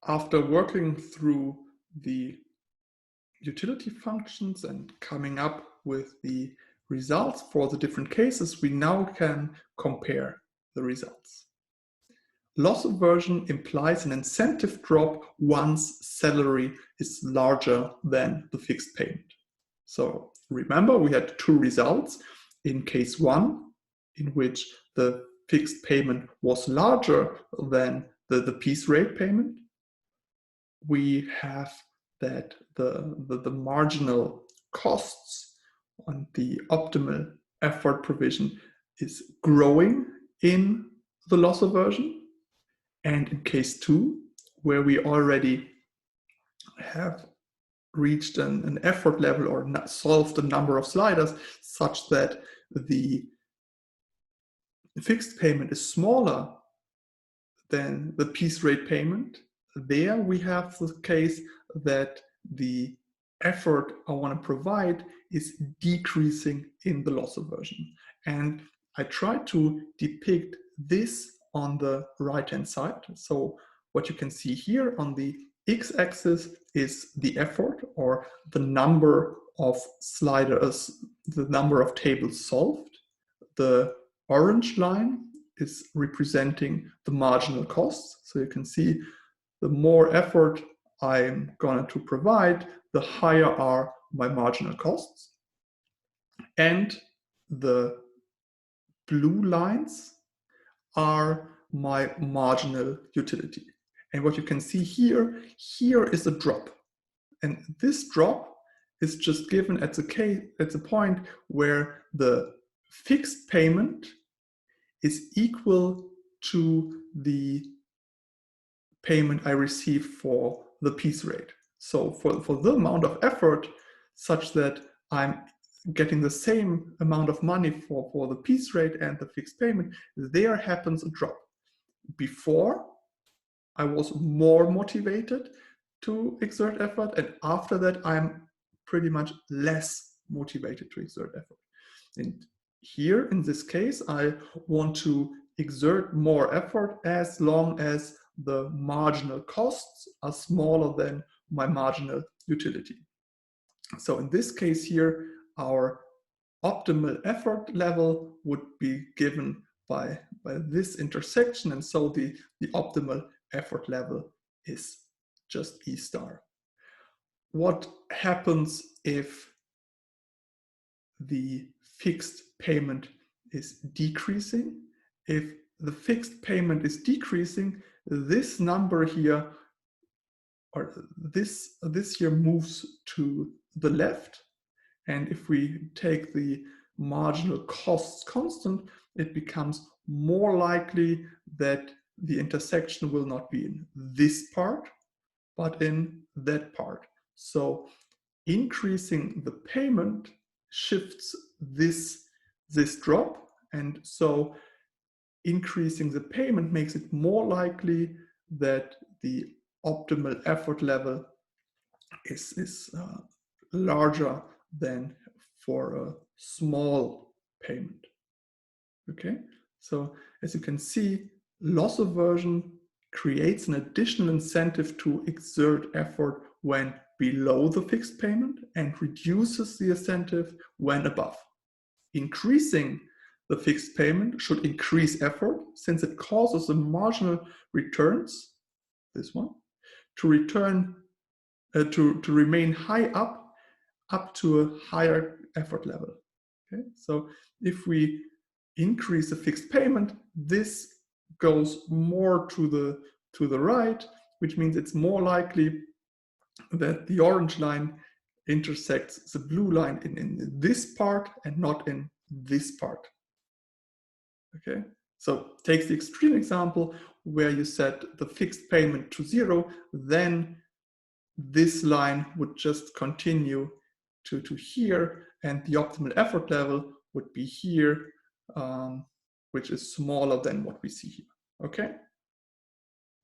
After working through the utility functions and coming up with the results for the different cases, we now can compare the results. Loss aversion implies an incentive drop once salary is larger than the fixed payment. So remember, we had two results. In case one, in which the fixed payment was larger than the piece rate payment, we have that the marginal costs on the optimal effort provision is growing in the loss aversion. And in case two, where we already have reached an effort level or solved a number of sliders such that the fixed payment is smaller than the piece rate payment, there we have the case that the effort I want to provide is decreasing in the loss aversion. And I try to depict this on the right-hand side. So what you can see here on the x-axis is the effort, or the number of sliders, the number of tables solved. The orange line is representing the marginal costs. So you can see the more effort I'm going to provide, the higher are my marginal costs. And the blue lines are my marginal utility. And what you can see here is a drop. And this drop is just given at the point where the fixed payment is equal to the payment I receive for the piece rate. So for the amount of effort such that I'm getting the same amount of money for the piece rate and the fixed payment, there happens a drop. Before, I was more motivated to exert effort, and after that, I'm pretty much less motivated to exert effort. And here, in this case, I want to exert more effort as long as the marginal costs are smaller than my marginal utility. So in this case here, our optimal effort level would be given by this intersection, and so the optimal effort level is just E star. What happens if the fixed payment is decreasing? If the fixed payment is decreasing, this number here, or this here moves to the left. And if we take the marginal costs constant, it becomes more likely that the intersection will not be in this part, but in that part. So increasing the payment shifts this drop, and so increasing the payment makes it more likely that the optimal effort level is larger than for a small payment. Okay, so as you can see, loss aversion creates an additional incentive to exert effort when below the fixed payment and reduces the incentive when above. Increasing the fixed payment should increase effort, since it causes the marginal returns, this one, to return to remain high up to a higher effort level. Okay, so if we increase the fixed payment, this goes more to the right, which means it's more likely that the orange line intersects the blue line in this part and not in this part. Okay, so take the extreme example where you set the fixed payment to 0, then this line would just continue to here, and the optimal effort level would be here, which is smaller than what we see here. Okay.